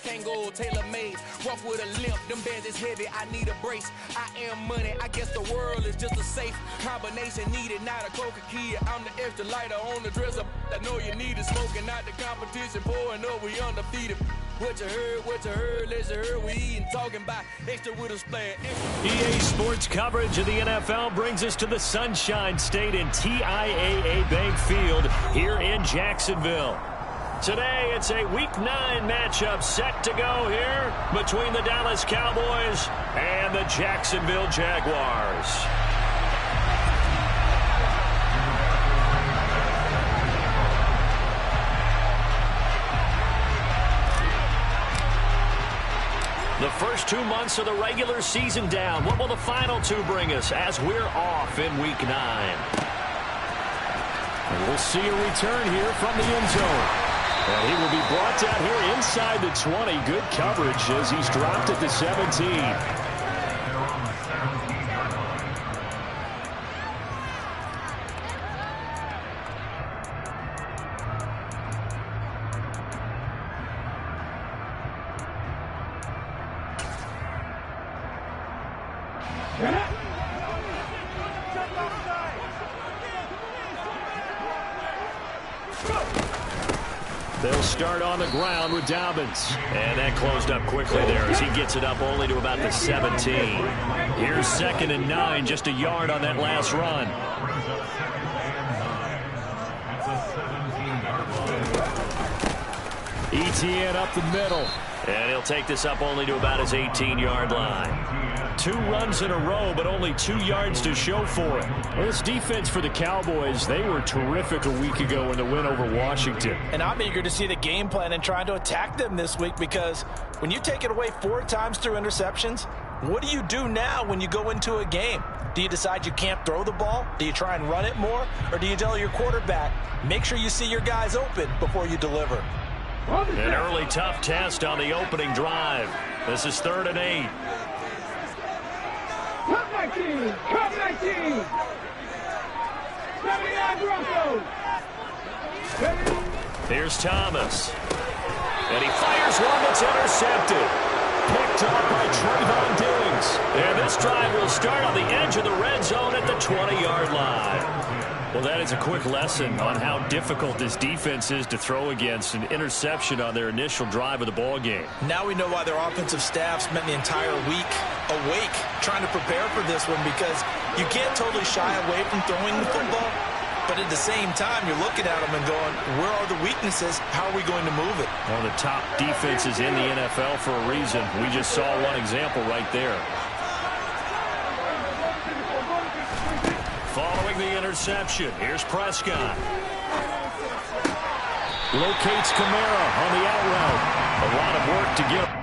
Kangol, tailor-made, walk with a limp. Them bands is heavy, I need a brace. I am money, I guess the world is just a safe combination needed, not a coca-key. I'm the extra lighter on the dresser. I know you need it, smoking out the competition, pouring up, we undefeated. What you heard, let's hear, we eating, talking about extra with a splash. EA Sports coverage of the NFL brings us to the Sunshine State in TIAA Bank Field here in Jacksonville. Today, it's a Week 9 matchup set to go here between the Dallas Cowboys and the Jacksonville Jaguars. The first 2 months of the regular season down. What will the final 2 bring us as we're off in Week 9? And we'll see a return here from the end zone. And he will be brought down here inside the 20. Good coverage as he's dropped at the 17. They'll start on the ground with Dobbins. And that closed up quickly there as he gets it up only to about the 17. Here's 2nd and 9, just a yard on that last run. ETN up the middle. And he'll take this up only to about his 18-yard line. 2 runs in a row, but only 2 yards to show for it. Well, this defense for the Cowboys, they were terrific a week ago in the win over Washington. And I'm eager to see the game plan and trying to attack them this week, because when you take it away 4 times through interceptions, what do you do now when you go into a game? Do you decide you can't throw the ball? Do you try and run it more? Or do you tell your quarterback, make sure you see your guys open before you deliver? An early tough test on the opening drive. This is 3rd and 8. Come 19! Come 19! 79 Broncos! Here's Thomas. And he fires one that's intercepted. Picked up by Trayvon Diggs. And this drive will start on the edge of the red zone at the 20-yard line. Well, that is a quick lesson on how difficult this defense is to throw against. An interception on their initial drive of the ball game. Now we know why their offensive staff spent the entire week awake trying to prepare for this one, because you can't totally shy away from throwing the football, but at the same time you're looking at them and going, where are the weaknesses? How are we going to move it? One of the top defenses in the NFL for a reason. We just saw one example right there. Following the interception, here's Prescott. Locates Kamara on the out route. A lot of work to get.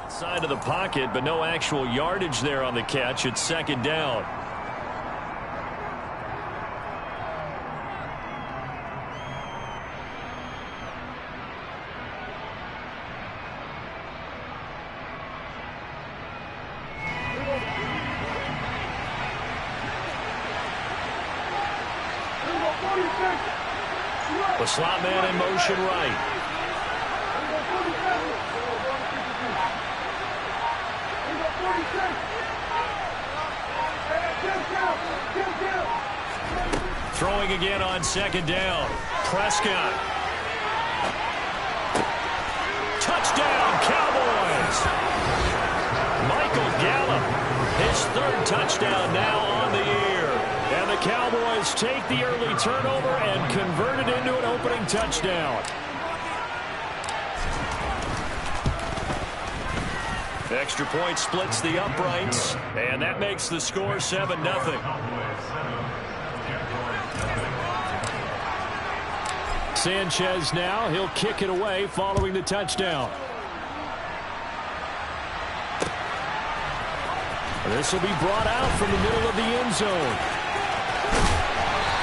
Side of the pocket, but no actual yardage there on the catch. It's 2nd down. The slot man in motion right. Throwing again on 2nd down. Prescott. Touchdown, Cowboys. Michael Gallup, his 3rd touchdown now on the year. And the Cowboys take the early turnover and convert it into an opening touchdown. Extra point splits the uprights, and that makes the score 7-0. Sanchez now, he'll kick it away following the touchdown. This will be brought out from the middle of the end zone.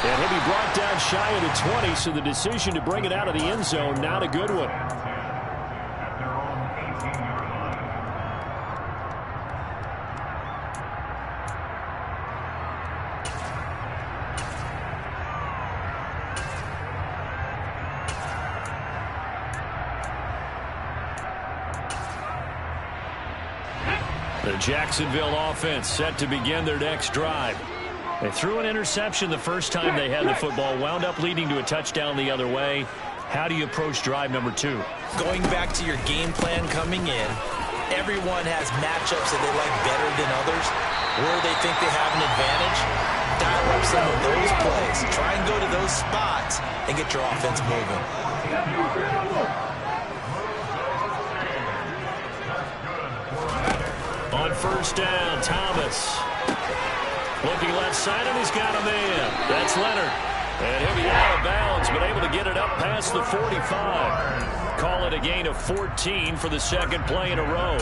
And he'll be brought down shy of the 20, so the decision to bring it out of the end zone, not a good one. The Jacksonville offense set to begin their next drive. They threw an interception the first time they had the football, wound up leading to a touchdown the other way. How do you approach drive number 2? Going back to your game plan coming in, everyone has matchups that they like better than others, where they think they have an advantage. Dial up some of those plays. Try and go to those spots and get your offense moving. On first down, Thomas. Looking left side, and he's got a man. That's Leonard. And he'll be out of bounds, but able to get it up past the 45. Call it a gain of 14 for the second play in a row.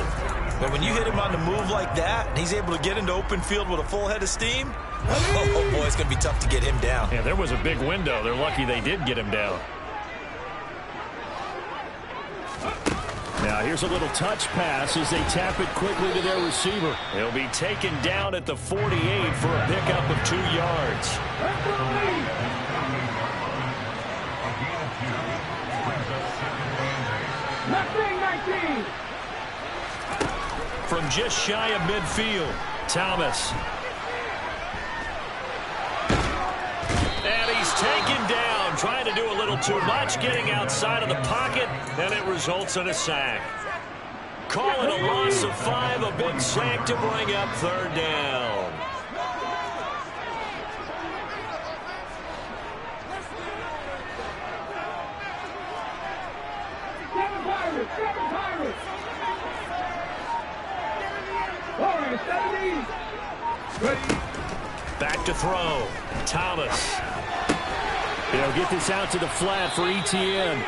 But when you hit him on the move like that, and he's able to get into open field with a full head of steam, oh boy, it's going to be tough to get him down. Yeah, there was a big window. They're lucky they did get him down. Now here's a little touch pass as they tap it quickly to their receiver. He'll be taken down at the 48 for a pickup of 2 yards. From just shy of midfield, Thomas. And he's taken down, trying to do a little too much, getting outside of the pocket, and it results in a sack. Call it a loss of 5, a big sack to bring up third down. Back to throw. Thomas. They'll get this out to the flat for Etienne.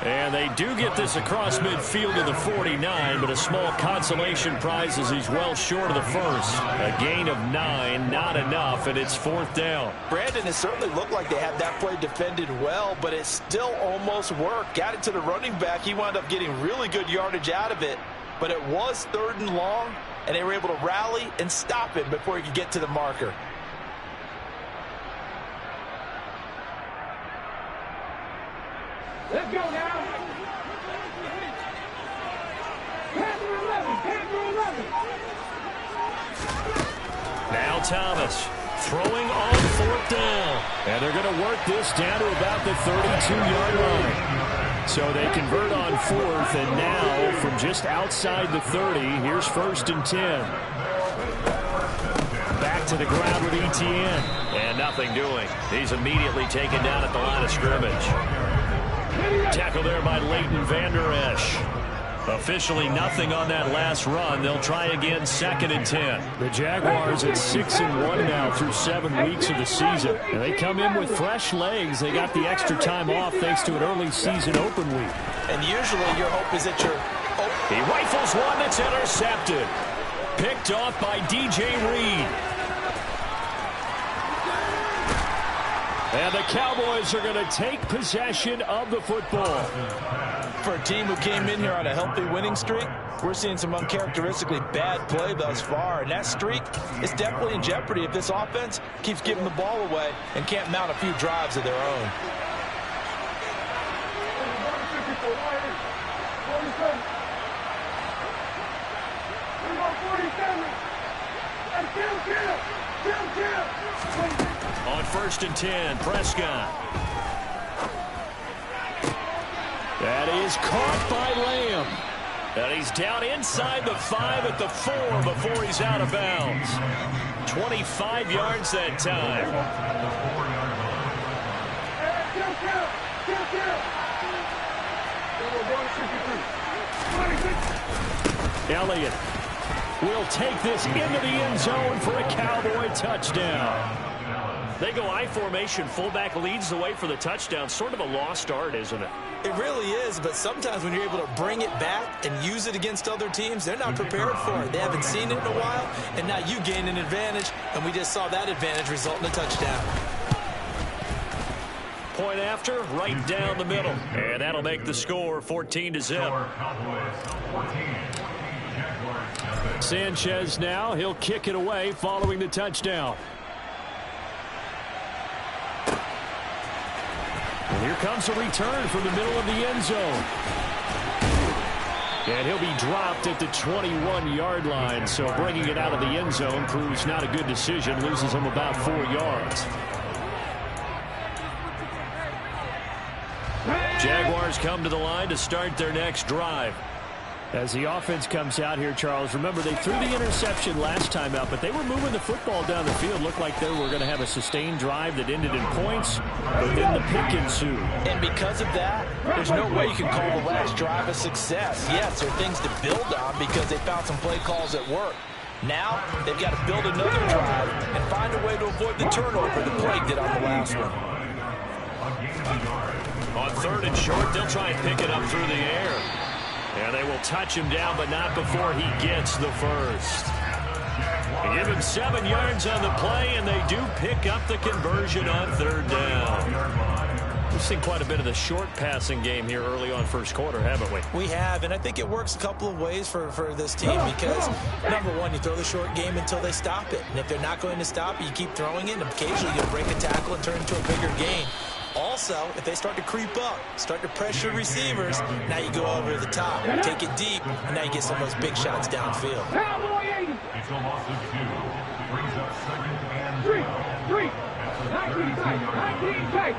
And they do get this across midfield to the 49, but a small consolation prize as he's well short of the first. A gain of 9, not enough, and it's fourth down. Brandon, it certainly looked like they had that play defended well, but it still almost worked. Got it to the running back. He wound up getting really good yardage out of it, but it was 3rd and long, and they were able to rally and stop him before he could get to the marker. Let's go now. Panther 11. Now Thomas throwing on 4th down. And they're going to work this down to about the 32-yard line. So they convert on 4th, and now from just outside the 30, here's 1st and 10. Back to the ground with Etienne. And nothing doing. He's immediately taken down at the line of scrimmage. Tackle there by Leighton Vander Esch. Officially nothing on that last run. They'll try again 2nd and 10. The Jaguars at 6-1 now through 7 weeks of the season. And they come in with fresh legs. They got the extra time off thanks to an early season open week. And usually your hope is that you're... He rifles one that's intercepted. Picked off by DJ Reed. And the Cowboys are going to take possession of the football. For a team who came in here on a healthy winning streak, we're seeing some uncharacteristically bad play thus far. And that streak is definitely in jeopardy if this offense keeps giving the ball away and can't mount a few drives of their own. On 1st and 10, Prescott. That is caught by Lamb. And he's down inside the 5 at the 4 before he's out of bounds. 25 yards that time. Elliott will take this into the end zone for a Cowboy touchdown. They go I formation. Fullback leads the way for the touchdown. Sort of a lost art, isn't it? It really is, but sometimes when you're able to bring it back and use it against other teams, they're not prepared for it. They haven't seen it in a while, and now you gain an advantage, and we just saw that advantage result in a touchdown. Point after, right down the middle. And that'll make the score 14-0. Sanchez now, he'll kick it away following the touchdown. And here comes a return from the middle of the end zone. And he'll be dropped at the 21-yard line. So bringing it out of the end zone proves not a good decision. Loses him about 4 yards. Jaguars come to the line to start their next drive. As the offense comes out here, Charles, remember they threw the interception last time out, but they were moving the football down the field. Looked like they were going to have a sustained drive that ended in points, but then the pick ensued. And because of that, there's no way you can call the last drive a success. Yes, there are things to build on because they found some play calls that work. Now, they've got to build another drive and find a way to avoid the turnover that plagued it on the last one. On 3rd and short, they'll try and pick it up through the air. And they will touch him down, but not before he gets the first. They give him 7 yards on the play, and they do pick up the conversion on 3rd down. We've seen quite a bit of the short passing game here early on first quarter, haven't we? We have, and I think it works a couple of ways for this team because, number one, you throw the short game until they stop it. And if they're not going to stop it, you keep throwing it, and occasionally you'll break a tackle and turn it into a bigger gain. Also, if they start to creep up, start to pressure receivers, now you go over the top, take it deep, and now you get some of those big shots downfield. It's a loss of 2. Brings up 2nd and 3. 19 tight.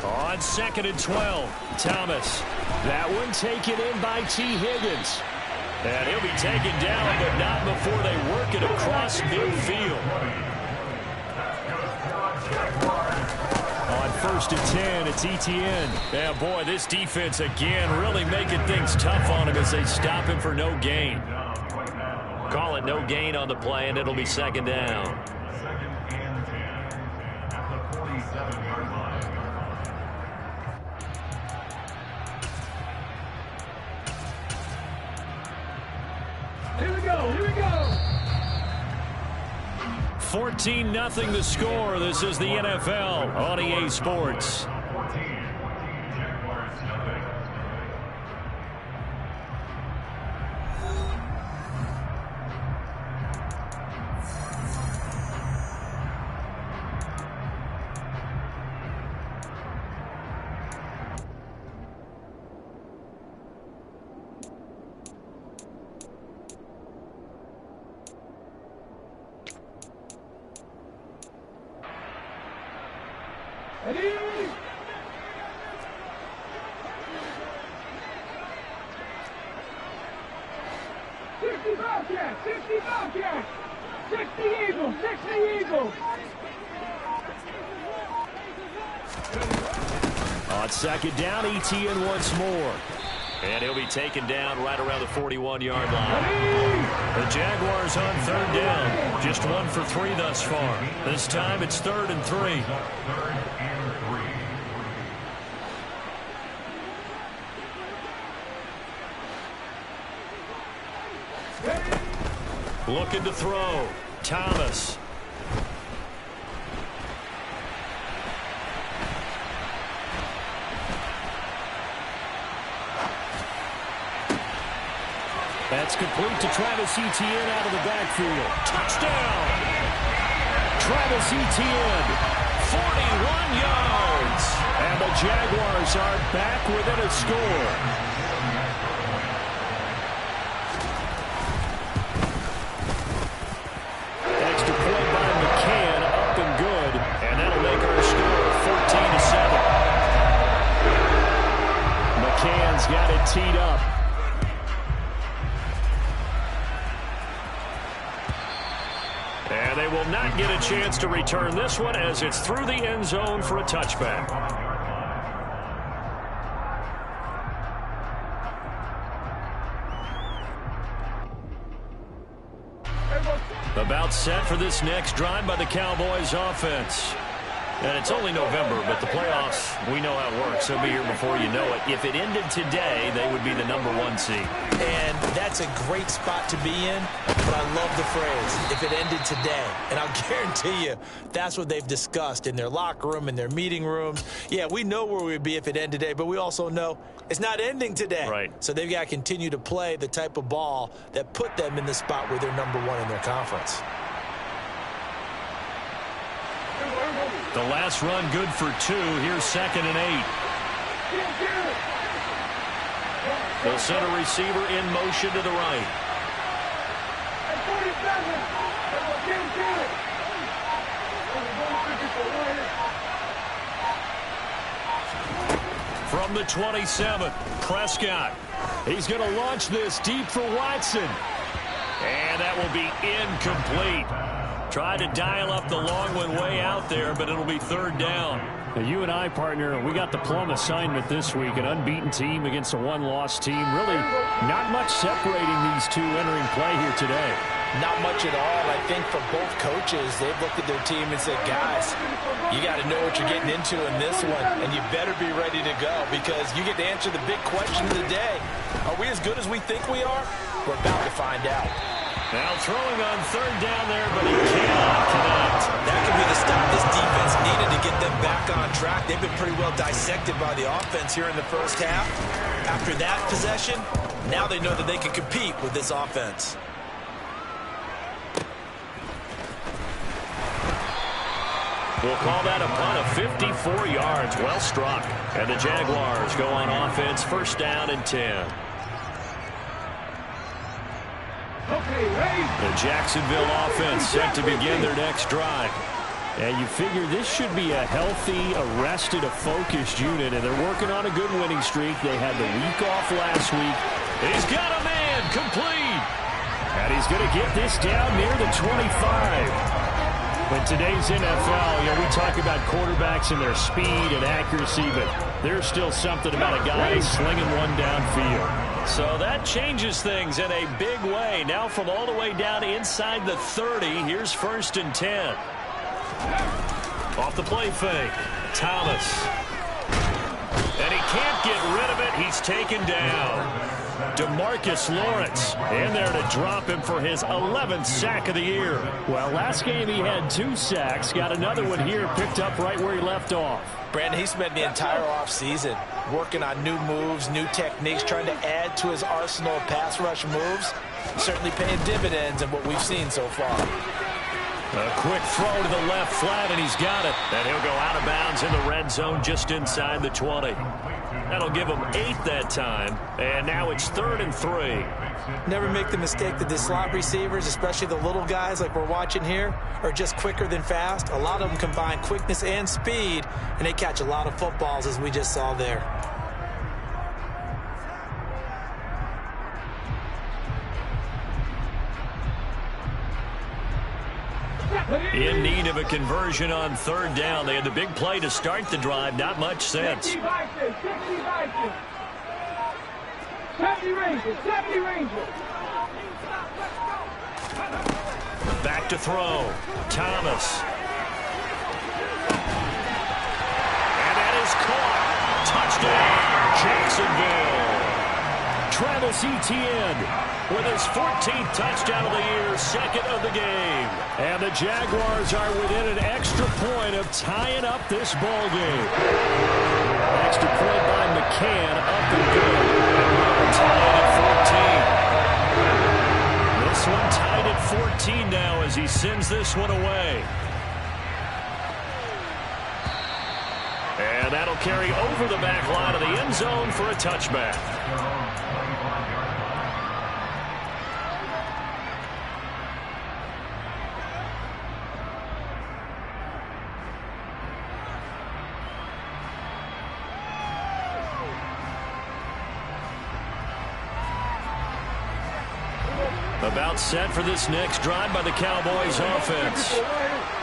On 2nd and 12, Thomas. That one taken in by T. Higgins. And he'll be taken down, but not before they work it across midfield. On 1st and 10, it's Etienne. Yeah, boy, this defense again really making things tough on him as they stop him for no gain. Call it no gain on the play, and it'll be 2nd down. 2nd and 10 at the 47-yard line. Here we go. 14-0 the score. This is the NFL on EA Sports. 14. Jaguars nothing. Ready? 60 Bobcats, 60 Bobcats, 60 Eagles, 60 Eagles. On 2nd down, Etienne once more. And he'll be taken down right around the 41-yard line. The Jaguars on 3rd down. Just 1 for 3 thus far. This time it's 3rd and 3. 3rd and 3. Looking to throw. Thomas. That's complete to Travis Etienne out of the backfield. Touchdown! Travis Etienne, 41 yards. And the Jaguars are back within a score. Extra point by McCann, up and good. And that'll make our score 14-7. McCann's got it teed up. And they will not get a chance to return this one as it's through the end zone for a touchback. About set for this next drive by the Cowboys offense. And it's only November, but the playoffs, we know how it works. They'll be here before you know it. If it ended today, they would be the #1 seed. And that's a great spot to be in, but I love the phrase, if it ended today. And I'll guarantee you, that's what they've discussed in their locker room, in their meeting rooms. Yeah, we know where we'd be if it ended today, but we also know it's not ending today. Right. So they've got to continue to play the type of ball that put them in the spot where they're #1 in their conference. The last run good for 2. Here's 2nd and 8. They'll send a receiver in motion to the right. From the 27, Prescott. He's going to launch this deep for Watson. And that will be incomplete. Tried to dial up the long one way out there, but it'll be 3rd down. Now, you and I, partner, we got the plum assignment this week. An unbeaten team against a one-loss team. Really not much separating these two entering play here today. Not much at all. I think for both coaches, they've looked at their team and said, guys, you got to know what you're getting into in this one, and you better be ready to go because you get to answer the big question of the day. Are we as good as we think we are? We're about to find out. Now throwing on 3rd down there, but he cannot connect. That could be the stop this defense needed to get them back on track. They've been pretty well dissected by the offense here in the first half. After that possession, now they know that they can compete with this offense. We'll call that a punt of 54 yards. Well struck. And the Jaguars go on offense, 1st down and 10. The Jacksonville offense set to begin their next drive. And you figure this should be a healthy, arrested, a focused unit, and they're working on a good winning streak. They had the week off last week. He's got a man complete. And he's going to get this down near the 25. In today's NFL, we talk about quarterbacks and their speed and accuracy, but there's still something about a guy slinging one downfield. So that changes things in a big way. Now from all the way down inside the 30, here's 1st and 10. Off the play fake, Thomas. And he can't get rid of it. He's taken down. DeMarcus Lawrence in there to drop him for his 11th sack of the year. Well, last game he had 2 sacks. Got another one here, picked up right where he left off. Brandon, he spent the entire offseason working on new moves, new techniques, trying to add to his arsenal of pass rush moves. Certainly paying dividends in what we've seen so far. A quick throw to the left flat, and he's got it. And he'll go out of bounds in the red zone just inside the 20. That'll give him 8 that time. And now it's 3rd and 3. Never make the mistake that the slot receivers, especially the little guys like we're watching here, are just quicker than fast. A lot of them combine quickness and speed, and they catch a lot of footballs, as we just saw there. In need of a conversion on 3rd down. They had the big play to start the drive. Not much sense. 70 Rangers. Back to throw. Thomas. And that is caught. Touchdown, Jacksonville. Travis Etienne with his 14th touchdown of the year, 2nd of the game. And the Jaguars are within an extra point of tying up this ball game. Extra point by McCann, up and good. And tied at 14. This one tied at 14 now as he sends this one away. And that'll carry over the back line of the end zone for a touchback. About set for this next drive by the Cowboys offense.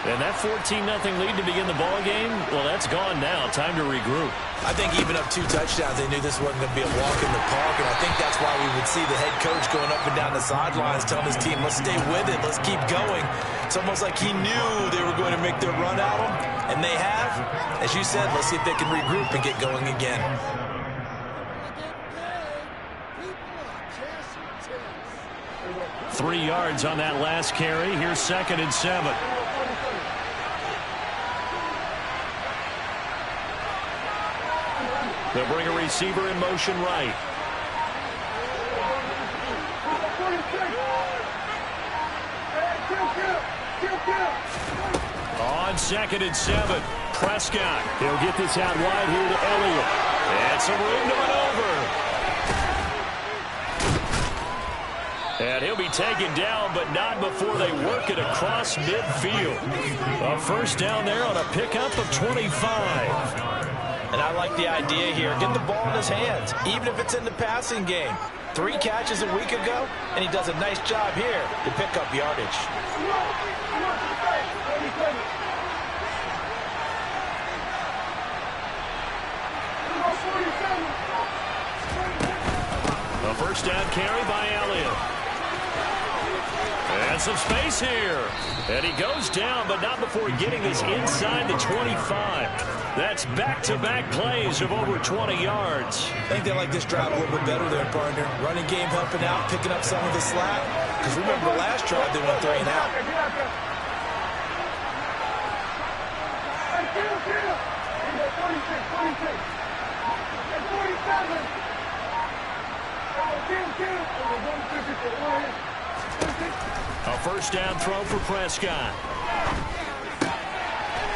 And that 14-0 lead to begin the ball game, well, that's gone now. Time to regroup. I think even up 2 touchdowns, they knew this wasn't going to be a walk in the park, and I think that's why we would see the head coach going up and down the sidelines telling his team, let's stay with it, let's keep going. It's almost like he knew they were going to make their run at him, and they have. As you said, let's see if they can regroup and get going again. Three yards on that last carry. Here's 2nd and 7. They'll bring a receiver in motion right. On 2nd and 7, Prescott. He'll get this out wide here to Elliott. And some room to maneuver. And he'll be taken down, but not before they work it across midfield. A first down there on a pickup of 25. And I like the idea here. Get the ball in his hands, even if it's in the passing game. 3 catches a week ago, and he does a nice job here to pick up yardage. A first down carry by Elliott. And some space here. And he goes down, but not before getting this inside the 25. That's back-to-back plays of over 20 yards. I think they like this drive a little bit better there, partner. Running game helping out, picking up some of the slack. Because remember the last drive, they went 3 and out. A first down throw for Prescott.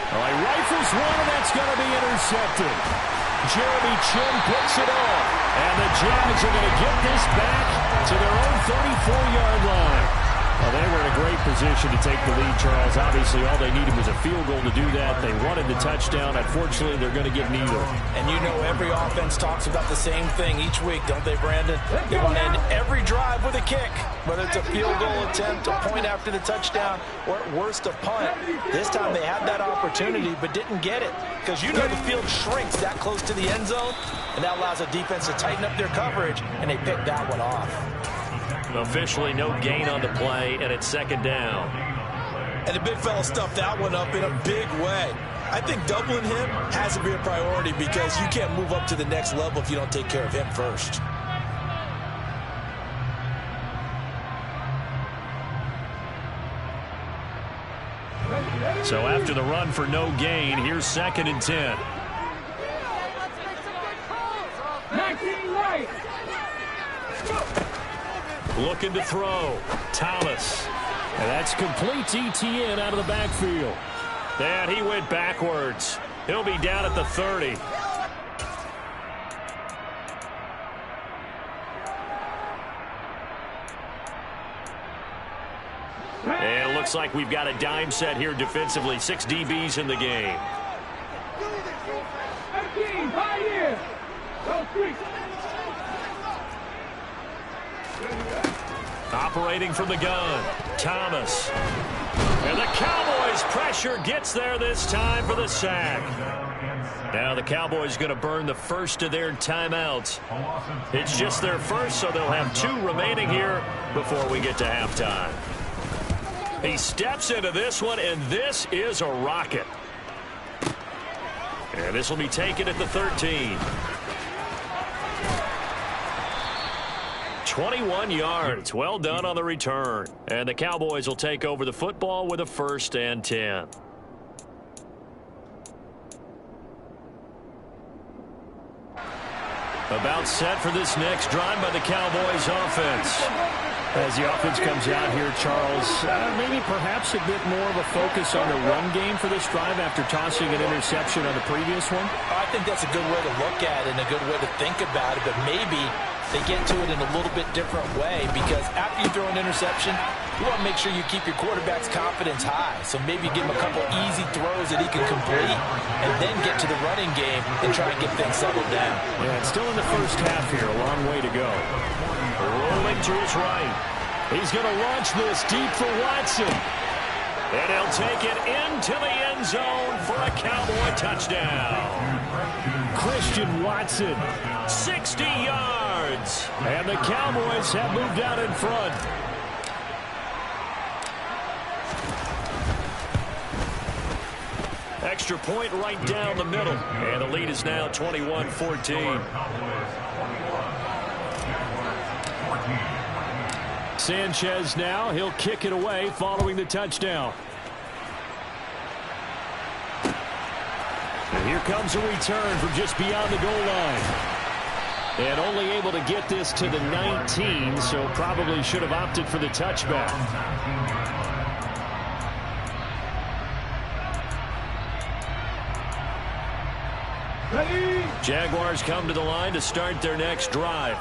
All right, rifles one, and that's going to be intercepted. Jeremy Chin picks it off. And the Jags are going to get this back to their own 34-yard line. Well, they were in a great position to take the lead, Charles. Obviously, all they needed was a field goal to do that. They wanted the touchdown. Unfortunately, they're going to get neither. And you know every offense talks about the same thing each week, don't they, Brandon? They want to end every drive with a kick, whether it's a field goal attempt, a point after the touchdown, or at worst, a punt. This time they had that opportunity but didn't get it because you know the field shrinks that close to the end zone, and that allows a defense to tighten up their coverage, and they picked that one off. Officially no gain on the play, and it's 2nd down. And the big fella stuffed that one up in a big way. I think doubling him has to be a priority because you can't move up to the next level if you don't take care of him first. So after the run for no gain, here's 2nd and 10. Looking to throw. Thomas. And that's complete ETN out of the backfield. And he went backwards. He'll be down at the 30. And it looks like we've got a dime set here defensively. 6 DBs in the game. Operating from the gun, Thomas. And the Cowboys pressure gets there this time for the sack. Now the Cowboys going to burn the first of their timeouts. It's just their first, so they'll have 2 remaining here before we get to halftime. He steps into this one, and this is a rocket. And this will be taken at the 13. 21 yards. Well done on the return. And the Cowboys will take over the football with a 1st and 10. About set for this next drive by the Cowboys offense. As the offense comes out here, Charles, maybe perhaps a bit more of a focus on the run game for this drive after tossing an interception on the previous one? I think that's a good way to look at it and a good way to think about it, but maybe they get to it in a little bit different way because after you throw an interception, you want to make sure you keep your quarterback's confidence high. So maybe give him a couple easy throws that he can complete and then get to the running game and try and get things settled down. Yeah, it's still in the first half here. A long way to go. Rolling to his right. He's going to launch this deep for Watson. And he'll take it into the end zone for a Cowboy touchdown. Christian Watson. 60 yards. yards. And the Cowboys have moved out in front. Extra point right down the middle. And the lead is now 21-14. Sanchez now. He'll kick it away following the touchdown. And here comes a return from just beyond the goal line. And only able to get this to the 19, so probably should have opted for the touchback. Jaguars come to the line to start their next drive.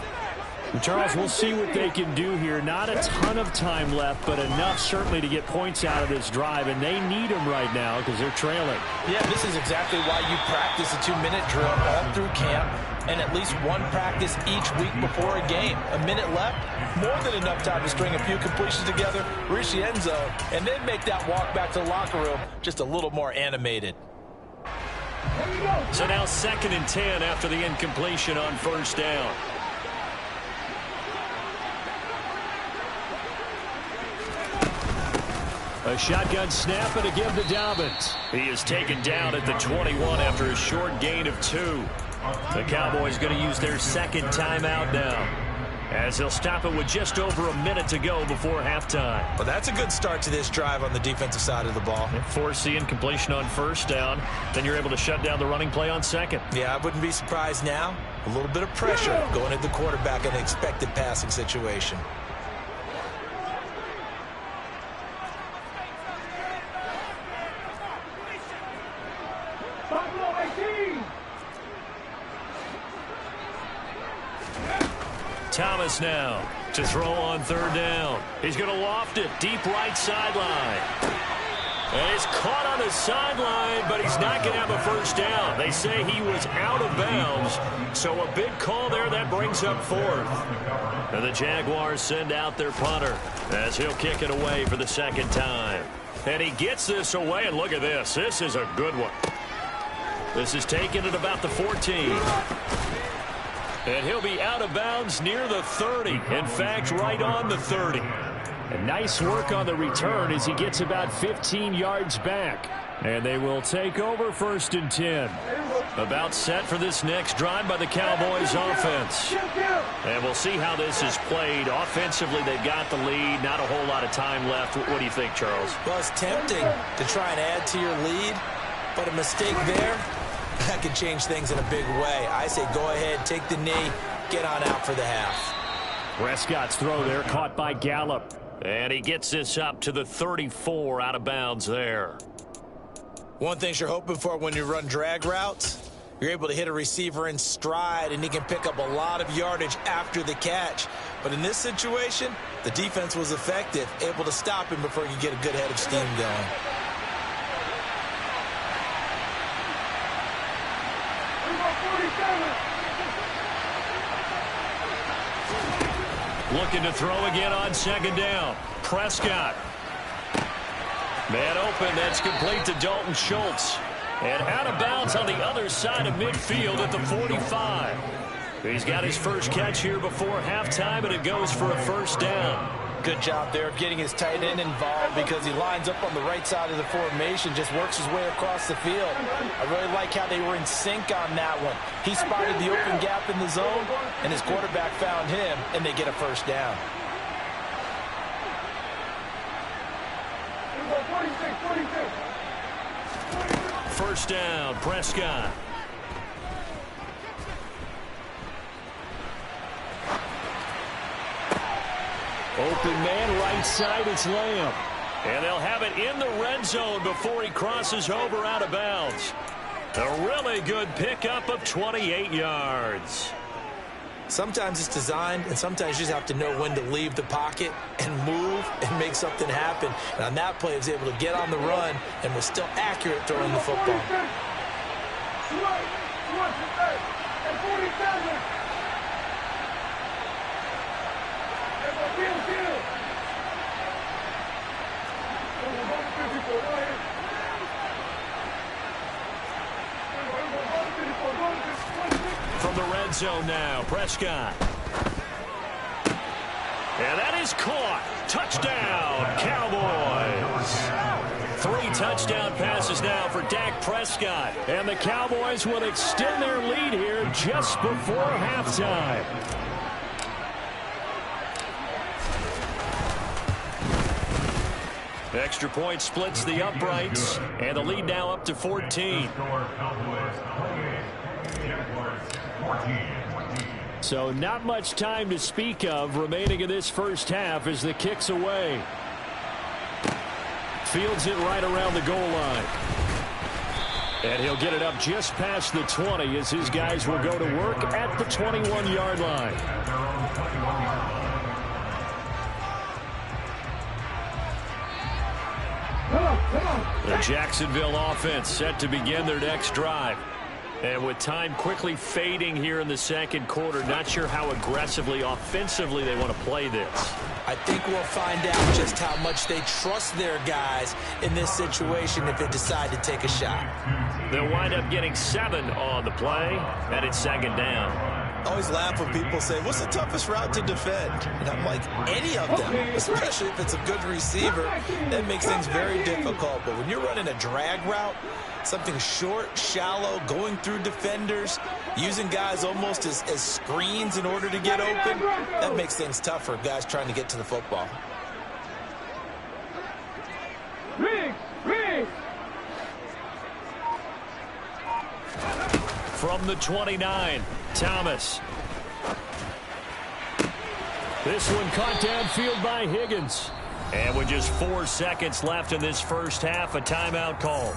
Charles, we'll see what they can do here. Not a ton of time left, but enough certainly to get points out of this drive, and they need them right now because they're trailing. Yeah, this is exactly why you practice a 2-minute drill all through camp and at least one practice each week before a game. A minute left, more than enough time to string a few completions together, reach the end zone, and then make that walk back to the locker room just a little more animated. So now 2nd and 10 after the incompletion on first down. A shotgun snap and a give to Dobbins. He is taken down at the 21 after a short gain of 2. The Cowboys going to use their second timeout now, as they'll stop it with just over a minute to go before halftime. Well, that's a good start to this drive on the defensive side of the ball. Force the incompletion on first down, then you're able to shut down the running play on second. Yeah, I wouldn't be surprised now. A little bit of pressure going at the quarterback in an expected passing situation. Thomas now to throw on third down. He's going to loft it deep right sideline. And he's caught on the sideline, but he's not going to have a first down. They say he was out of bounds, so a big call there that brings up 4th. And the Jaguars send out their punter as he'll kick it away for the second time. And he gets this away, and look at this. This is a good one. This is taken at about the 14. And he'll be out of bounds near the 30. In fact, right on the 30. And nice work on the return as he gets about 15 yards back. And they will take over 1st and 10. About set for this next drive by the Cowboys offense. And we'll see how this is played. Offensively, they've got the lead. Not a whole lot of time left. What do you think, Charles? Well, it's tempting to try and add to your lead, but a mistake there, that could change things in a big way. I say go ahead, take the knee, get on out for the half. Prescott's throw there caught by Gallup. And he gets this up to the 34 out of bounds there. One thing you're hoping for when you run drag routes, you're able to hit a receiver in stride and he can pick up a lot of yardage after the catch. But in this situation, the defense was effective, able to stop him before he could get a good head of steam going. Looking to throw again on second down. Prescott. Man open. That's complete to Dalton Schultz. And out of bounds on the other side of midfield at the 45. He's got his first catch here before halftime, and it goes for a first down. Good job there of getting his tight end involved because he lines up on the right side of the formation, just works his way across the field. I really like how they were in sync on that one. He spotted the open gap in the zone, and his quarterback found him, and they get a first down. First down, Prescott. Open man, right side, it's Lamb. And they'll have it in the red zone before he crosses over out of bounds. A really good pickup of 28 yards. Sometimes it's designed, and sometimes you just have to know when to leave the pocket and move and make something happen. And on that play, he was able to get on the run and was still accurate throwing the football. From the red zone now, Prescott. And that is caught. Touchdown, Cowboys. 3 touchdown passes now for Dak Prescott. And the Cowboys will extend their lead here just before halftime. Extra point splits the uprights, and the lead now up to 14. So not much time to speak of remaining in this first half as the kick's away. Fields it right around the goal line. And he'll get it up just past the 20 as his guys will go to work at the 21-yard line. The Jacksonville offense set to begin their next drive. And with time quickly fading here in the second quarter, not sure how aggressively, offensively they want to play this. I think we'll find out just how much they trust their guys in this situation if they decide to take a shot. They'll wind up getting 7 on the play, and it's second down. I always laugh when people say, what's the toughest route to defend? And I'm like, any of them, especially if it's a good receiver. That makes things very difficult. But when you're running a drag route, something short, shallow, going through defenders, using guys almost as screens in order to get open, that makes things tough for guys trying to get to the football. From the 29, Thomas. This one caught downfield by Higgins. And with just 4 seconds left in this first half, a timeout call.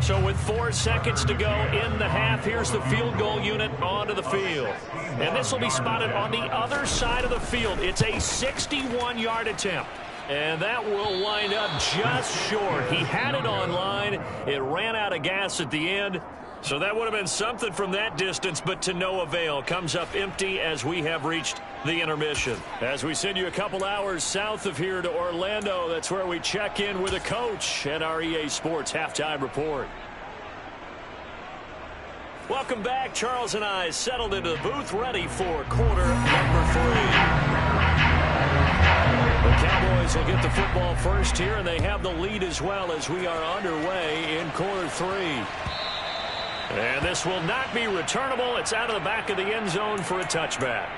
So with 4 seconds to go in the half, here's the field goal unit onto the field. And this will be spotted on the other side of the field. It's a 61-yard attempt. And that will wind up just short. He had it on line. It ran out of gas at the end. So that would have been something from that distance, but to no avail. Comes up empty as we have reached the intermission. As we send you a couple hours south of here to Orlando, that's where we check in with a coach at our EA Sports Halftime Report. Welcome back. Charles and I settled into the booth ready for quarter number 3. The Cowboys will get the football first here, and they have the lead as well as we are underway in quarter 3. And this will not be returnable. It's out of the back of the end zone for a touchback.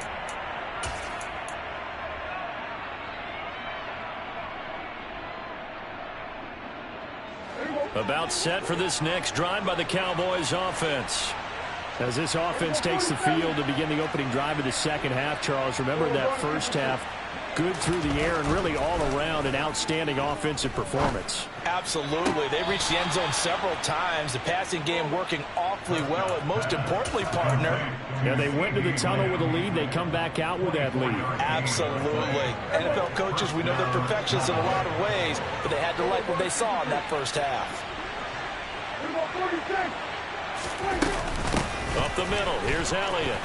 About set for this next drive by the Cowboys offense. As this offense takes the field to begin the opening drive of the second half, Charles, remember that first half, good through the air and really all around an outstanding offensive performance. Absolutely. They reached the end zone several times. The passing game working awfully well, and most importantly, partner. Yeah, they went to the tunnel with a lead. They come back out with that lead. Absolutely. NFL coaches, we know they're perfectionists in a lot of ways, but they had to like what they saw in that first half. Up the middle, here's Elliott.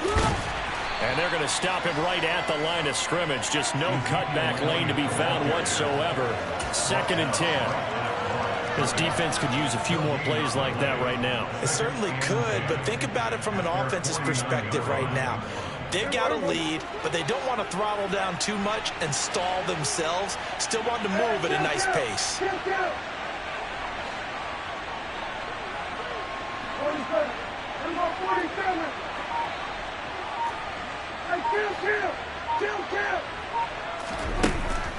And they're going to stop him right at the line of scrimmage. Just no cutback lane to be found whatsoever. 2nd and 10. This defense could use a few more plays like that right now. It certainly could, but think about it from an offense's perspective right now. They've got a lead, but they don't want to throttle down too much and stall themselves. Still want to move at a nice pace.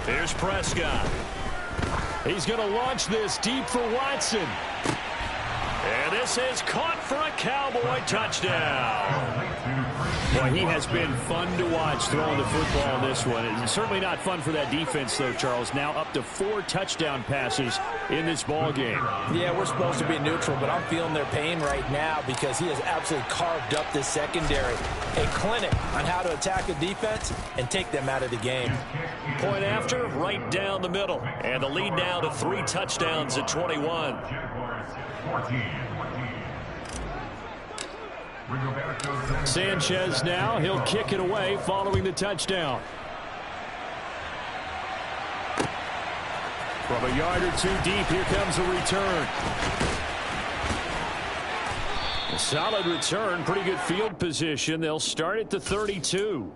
Here's Prescott. He's going to launch this deep for Watson. And this is caught for a Cowboy touchdown. Boy, he has been fun to watch throwing the football in this one. It's certainly not fun for that defense, though, Charles. Now up to 4 touchdown passes in this ball game. Yeah, we're supposed to be neutral, but I'm feeling their pain right now because he has absolutely carved up this secondary. A clinic on how to attack a defense and take them out of the game. Point after, right down the middle. And the lead now to 3 touchdowns at 21. Sanchez now, he'll kick it away following the touchdown. From a yard or two deep, here comes a return. A solid return, pretty good field position. They'll start at the 32.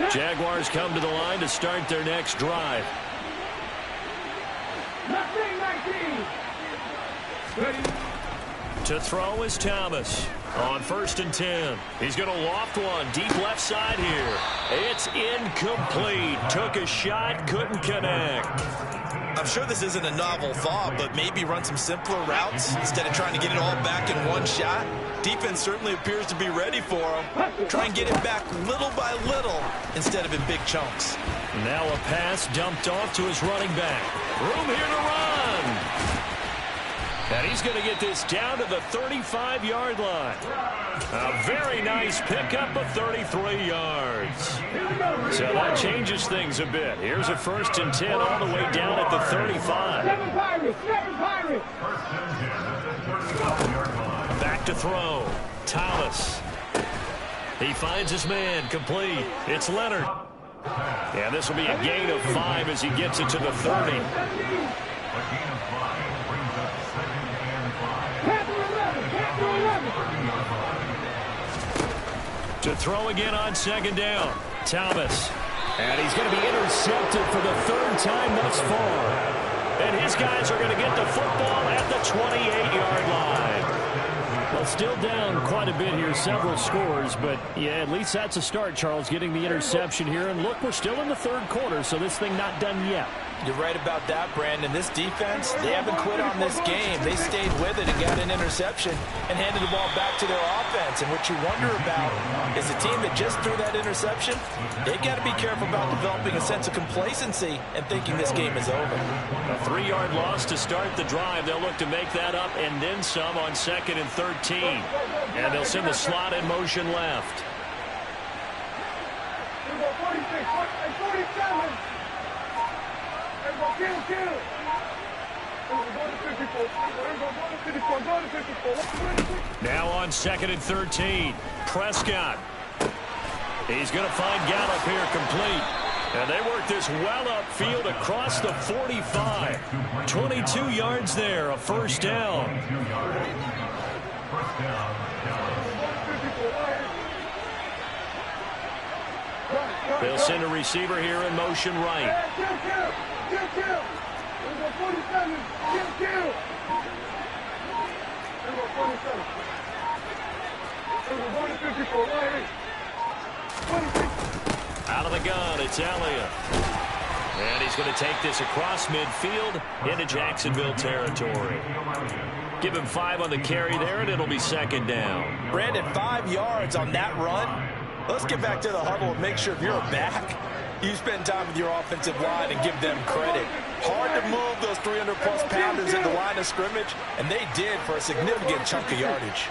Jaguars come to the line to start their next drive. 19. To throw is Thomas on 1st and 10. He's going to loft one deep left side here. It's incomplete. Took a shot, couldn't connect. I'm sure this isn't a novel thought, but maybe run some simpler routes instead of trying to get it all back in one shot. Defense certainly appears to be ready for him. Try and get it back little by little instead of in big chunks. Now a pass dumped off to his running back. Room here to run. And he's going to get this down to the 35-yard line. A very nice pickup of 33 yards. So that changes things a bit. Here's a 1st and 10 all the way down at the 35. Back to throw. Thomas. He finds his man complete. It's Leonard. And this will be a gain of 5 as he gets it to the 30. To throw again on 2nd down. Thomas. And he's going to be intercepted for the 3rd time thus far. And his guys are going to get the football at the 28-yard line. Well, still down quite a bit here, several scores, but yeah, at least that's a start, Charles, getting the interception here. And look, we're still in the 3rd quarter, so this thing not done yet. You're right about that, Brandon. This defense, they haven't quit on this game. They stayed with it and got an interception and handed the ball back to their offense. And what you wonder about is a team that just threw that interception, they've got to be careful about developing a sense of complacency and thinking this game is over. A 3-yard loss to start the drive. They'll look to make that up and then some on 2nd and 13. And they'll send the slot in motion left. 47. Now on 2nd and 13. Prescott. He's going to find Gallup here complete. And they work this well upfield across the 45. 22 yards there, a 1st down. They'll send a receiver here in motion right. Out of the gun, it's Elliott. And he's going to take this across midfield into Jacksonville territory. Give him 5 on the carry there, and it'll be 2nd down. Brandon, 5 yards on that run. Let's get back to the huddle and make sure if you're a back, you spend time with your offensive line and give them credit. Hard to move those 300-plus pounders in the line of scrimmage, and they did for a significant chunk of yardage.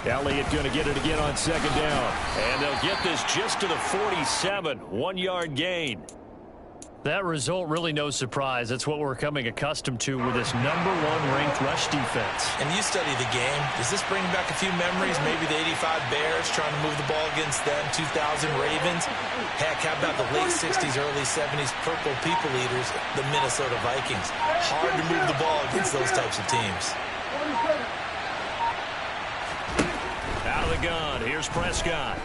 Elliott going to get it again on 2nd down. And they'll get this just to the 47. 1-yard gain. That result really no surprise. That's what we're coming accustomed to with this #1 ranked rush defense. And you study the game. Does this bring back a few memories? Maybe the 85 Bears trying to move the ball against them, 2000 Ravens. Heck, how about the late 60s, early 70s Purple People Eaters, the Minnesota Vikings. Hard to move the ball against those types of teams. Out of the gun. Here's Prescott.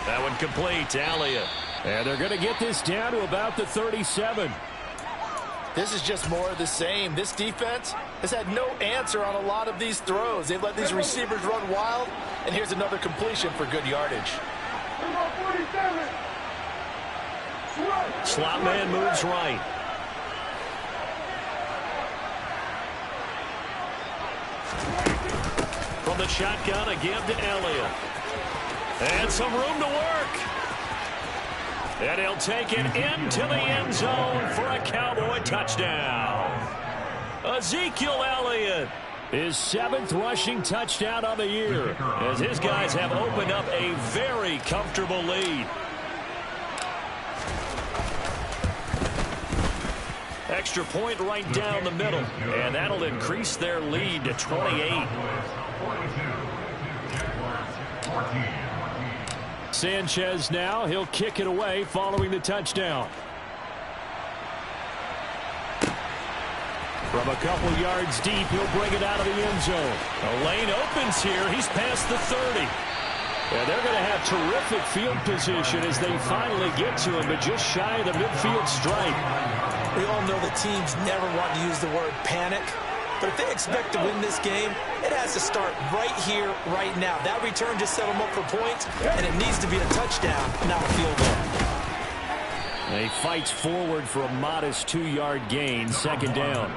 That one complete to Elliott. And they're going to get this down to about the 37. This is just more of the same. This defense has had no answer on a lot of these throws. They've let these receivers run wild, and here's another completion for good yardage. Slot man moves right. From the shotgun, a give to Elliott. And some room to work. And he'll take it into the end zone for a Cowboy touchdown. Ezekiel Elliott, his 7th rushing touchdown of the year, as his guys have opened up a very comfortable lead. Extra point right down the middle, and that'll increase their lead to 28. Sanchez now, he'll kick it away following the touchdown. From a couple yards deep, he'll bring it out of the end zone. The lane opens here. He's past the 30. Yeah, they're going to have terrific field position as they finally get to him, but just shy of the midfield stripe. We all know the teams never want to use the word panic, but if they expect to win this game, it has to start right here, right now. That return just set them up for points, and it needs to be a touchdown, not a field goal. And he fights forward for a modest 2-yard gain, second down.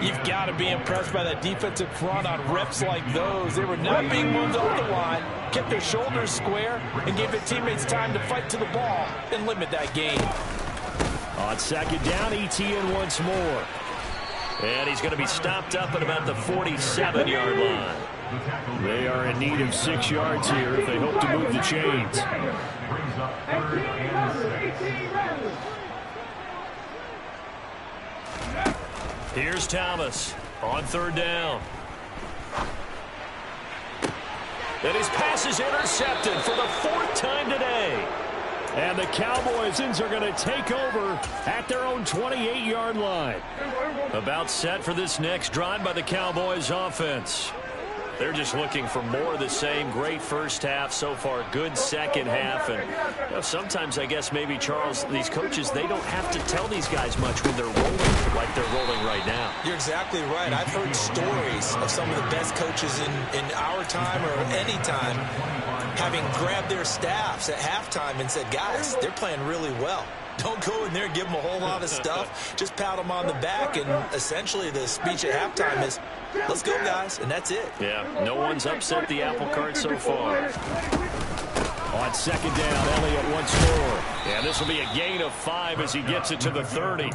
You've got to be impressed by that defensive front on reps like those. They were not being moved off the line, kept their shoulders square, and gave their teammates time to fight to the ball and limit that gain. On second down, ETN once more. And he's going to be stopped up at about the 47-yard line. They are in need of 6 yards here if they hope to move the chains. Here's Thomas on third down. And his pass is intercepted for the 4th time today. And the Cowboys are going to take over at their own 28-yard line. About set for this next drive by the Cowboys offense. They're just looking for more of the same. Great first half so far. Good second half. And you know, sometimes I guess maybe, Charles, these coaches, they don't have to tell these guys much when they're rolling like they're rolling right now. You're exactly right. I've heard stories of some of the best coaches in our time or any time having grabbed their staffs at halftime and said, guys, they're playing really well. Don't go in there and give them a whole lot of stuff. Just pat them on the back, and essentially the speech at halftime is, let's go, guys, and that's it. Yeah, no one's upset the apple cart so far. On second down, Elliott once more. And this will be a gain of 5 as he gets it to the 30.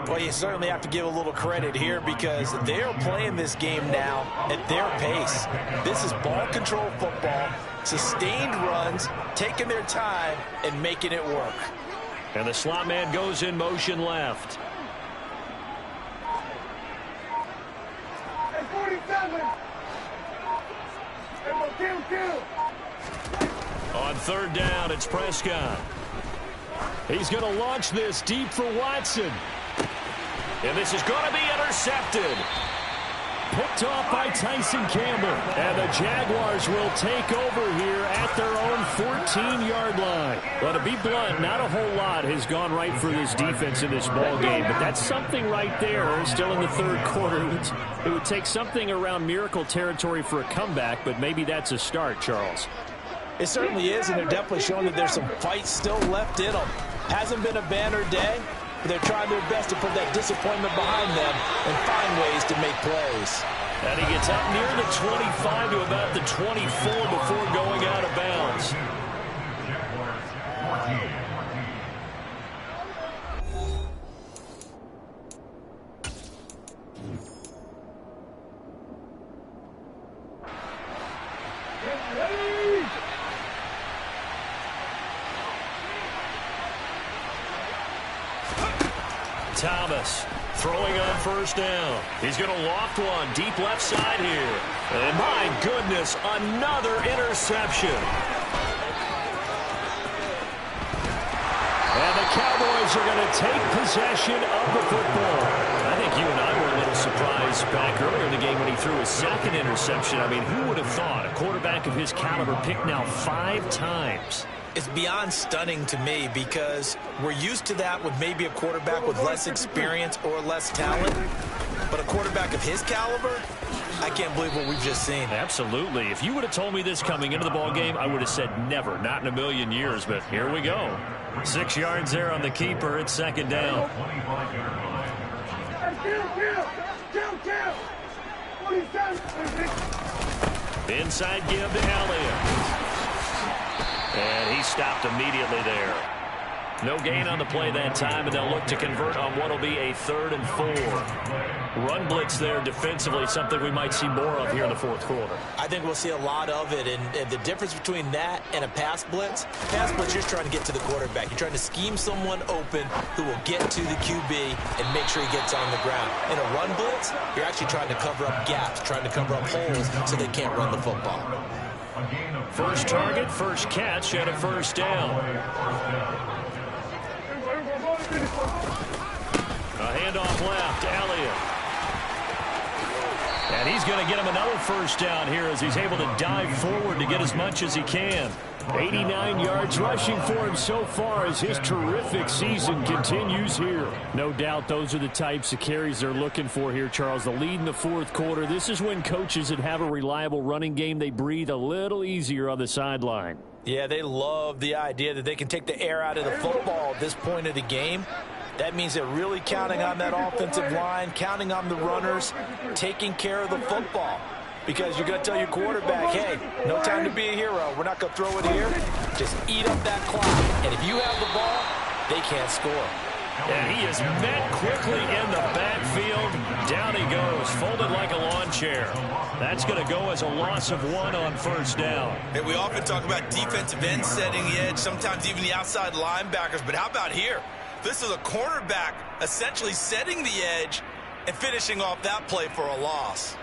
Well, you certainly have to give a little credit here because they're playing this game now at their pace. This is ball control football, sustained runs, taking their time, and making it work. And the slot man goes in motion left. On third down, it's Prescott. He's going to launch this deep for Watson. And this is going to be intercepted. Picked off by Tyson Campbell. And the Jaguars will take over here at their own 14-yard line. Well, to be blunt, not a whole lot has gone right for this defense in this ball game, but that's something right there. Still in the third quarter. It would take something around miracle territory for a comeback, but maybe that's a start, Charles. It certainly is, and they're definitely showing that there's some fight still left in them. Hasn't been a banner day, but they're trying their best to put that disappointment behind them and find ways to make plays. And he gets up near the 25 to about the 24 before going out of bounds. Thomas throwing on first down. He's going to loft one deep left side here. And my goodness, another interception. And the Cowboys are going to take possession of the football. I think you and I were a little surprised back earlier in the game when he threw his second interception. I mean, who would have thought a quarterback of his caliber picked now 5 times? It's beyond stunning to me because we're used to that with maybe a quarterback with less experience or less talent. But a quarterback of his caliber, I can't believe what we've just seen. Absolutely. If you would have told me this coming into the ball game, I would have said never, not in a million years. But here we go. 6 yards there on the keeper. It's second down. Inside give to Elliott. And he stopped immediately there. No gain on the play that time, and they'll look to convert on what will be a 3rd and 4. Run blitz there defensively, something we might see more of here in the fourth quarter. I think we'll see a lot of it, and the difference between that and a pass blitz, you're just trying to get to the quarterback. You're trying to scheme someone open who will get to the QB and make sure he gets on the ground. In a run blitz, you're actually trying to cover up gaps, trying to cover up holes so they can't run the football. First target, first catch, and a first down. A handoff left, Elliott. And he's going to get him another first down here as he's able to dive forward to get as much as he can. 89 yards rushing for him so far as his terrific season continues here. No doubt those are the types of carries they're looking for here, Charles. The lead in the fourth quarter. This is when coaches that have a reliable running game, they breathe a little easier on the sideline. Yeah, they love the idea that they can take the air out of the football at this point of the game. That means they're really counting on that offensive line, counting on the runners, taking care of the football. Because you're going to tell your quarterback, hey, no time to be a hero. We're not going to throw it here. Just eat up that clock. And if you have the ball, they can't score. And he is met quickly in the backfield. Down he goes, folded like a lawn chair. That's going to go as a loss of 1 on first down. And we often talk about defensive ends setting the edge, sometimes even the outside linebackers. But how about here? This is a cornerback essentially setting the edge and finishing off that play for a loss.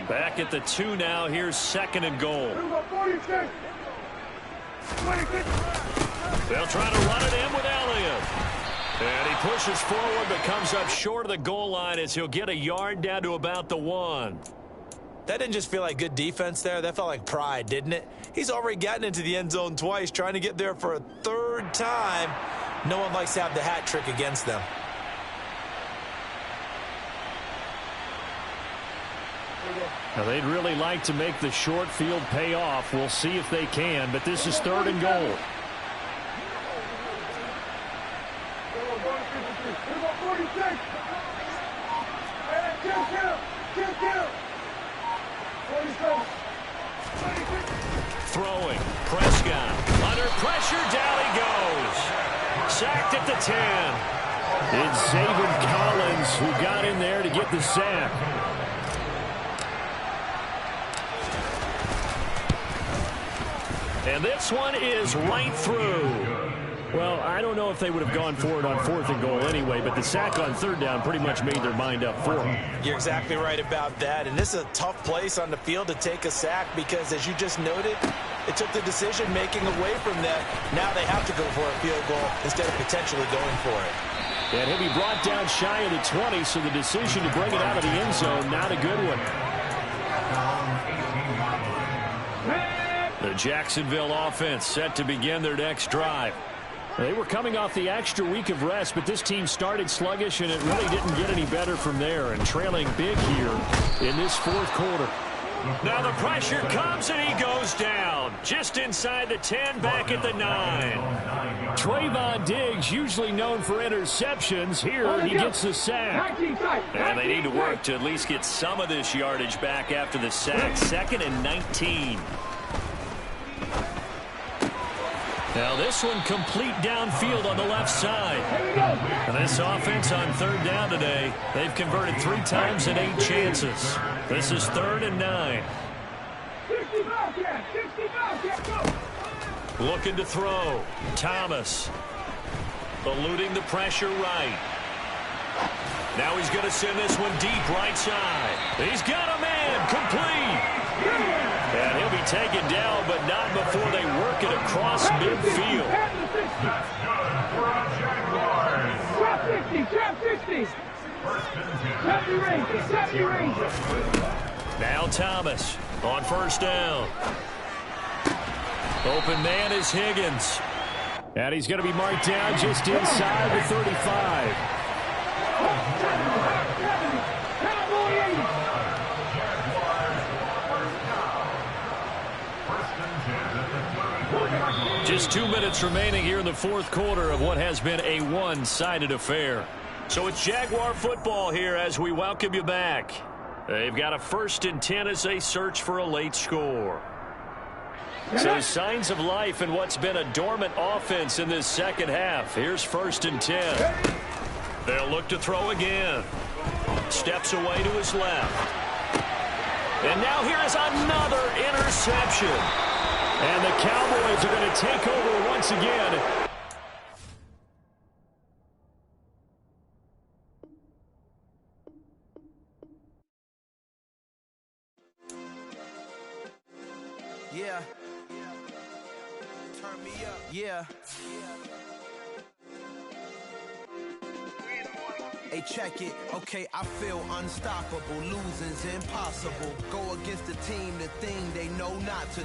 Back at the 2 now. Here's 2nd and goal. They'll try to run it in with Elliott. And he pushes forward but comes up short of the goal line as he'll get a yard down to about the 1. That didn't just feel like good defense there. That felt like pride, didn't it? He's already gotten into the end zone twice, trying to get there for a 3rd time. No one likes to have the hat trick against them. Now, they'd really like to make the short field pay off. We'll see if they can, but this is 3rd and goal. Throwing. Prescott. Under pressure. Down he goes. Sacked at the 10. It's Zaven Collins who got in there to get the sack. And this one is right through. Well, I don't know if they would have gone for it on 4th and goal anyway, but the sack on 3rd down pretty much made their mind up for them. You're exactly right about that. And this is a tough place on the field to take a sack because, as you just noted, it took the decision-making away from them. Now they have to go for a field goal instead of potentially going for it. And he'll be brought down shy of the 20, so the decision to bring it out of the end zone, not a good one. The Jacksonville offense set to begin their next drive. They were coming off the extra week of rest, but this team started sluggish, and it really didn't get any better from there, and trailing big here in this fourth quarter. Now the pressure comes, and he goes down. Just inside the 10, back at the 9. Trayvon Diggs, usually known for interceptions. Here, he gets the sack. And they need to work to at least get some of this yardage back after the sack. 2nd and 19. Now this one complete downfield on the left side. And this offense on 3rd down today, they've converted 3 times in 8 chances. This is 3rd and 9. Looking to throw. Thomas. Eluding the pressure right. Now he's going to send this one deep right side. He's got a man. Complete. And he'll be taken down, but not before they work it across midfield. Now Thomas on 1st down. Open man is Higgins. And he's going to be marked down just inside the 35. Just 2 minutes remaining here in the fourth quarter of what has been a one-sided affair. So it's Jaguar football here as we welcome you back. They've got a 1st and 10 as they search for a late score. So signs of life in what's been a dormant offense in this second half. Here's 1st and 10. They'll look to throw again. Steps away to his left. And now here is another interception. And the Cowboys are going to take over once again. Yeah. Turn me up. Yeah. Hey, check it. Okay, I feel unstoppable. Losing's impossible. Go against the team, the thing they know not to do.